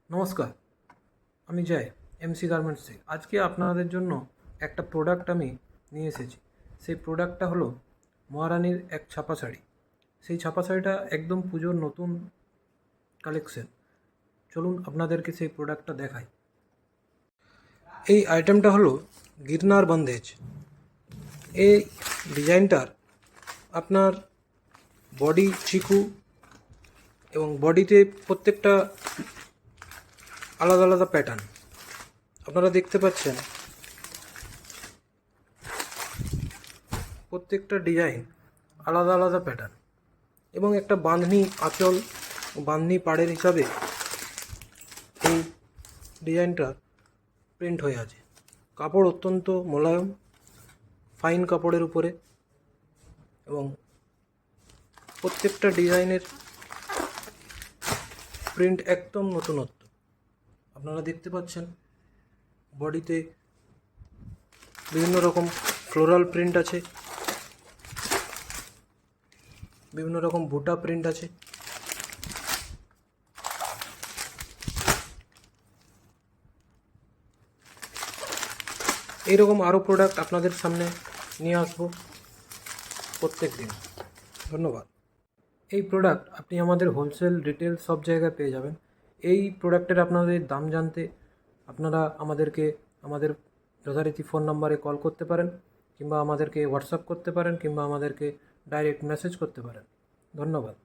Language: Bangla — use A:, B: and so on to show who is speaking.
A: নমস্কার, আমি জয় এমসি গার্মেন্টস থেকে। আজকে আপনাদের জন্য একটা প্রোডাক্ট আমি নিয়ে এসেছি। সেই প্রোডাক্টটা হলো মহারানীর এক ছাপা শাড়ি। সেই ছাপা শাড়িটা একদম পুজোর নতুন কালেকশন। চলুন আপনাদেরকে সেই প্রোডাক্টটা দেখাই। এই আইটেমটা হলো গিরনার বন্দেজ। এই ডিজাইনটার আপনার বডি চিকু এবং বডিতে প্রত্যেকটা আলাদা আলাদা প্যাটার্ন আপনারা দেখতে পাচ্ছেন। প্রত্যেকটা ডিজাইন আলাদা আলাদা প্যাটার্ন এবং একটা বাঁধনি আঁচল, বাঁধনি পাড়ের হিসাবে এই ডিজাইনটা প্রিন্ট হয়ে আছে। কাপড় অত্যন্ত মোলায়েম, ফাইন কাপড়ের উপরে এবং প্রত্যেকটা ডিজাইনের প্রিন্ট একদম নতুনত্ব। আপনারা দেখতে পাচ্ছেন বডিতে বিভিন্ন রকম ফ্লোরাল প্রিন্ট আছে, বিভিন্ন রকম বুটা প্রিন্ট আছে। এইরকম আরও প্রোডাক্ট আপনাদের সামনে নিয়ে আসবো প্রত্যেক দিন। ধন্যবাদ। এই প্রোডাক্ট আপনি আমাদের হোলসেল, রিটেল সব জায়গায় পেয়ে যাবেন। এই প্রোডাক্টের আপনাদের দাম জানতে আপনারা আমাদের যথারীতি ফোন নাম্বারে কল করতে পারেন, কিংবা আমাদেরকে হোয়াটসঅ্যাপ করতে পারেন, কিংবা আমাদেরকে ডাইরেক্ট মেসেজ করতে পারেন। ধন্যবাদ।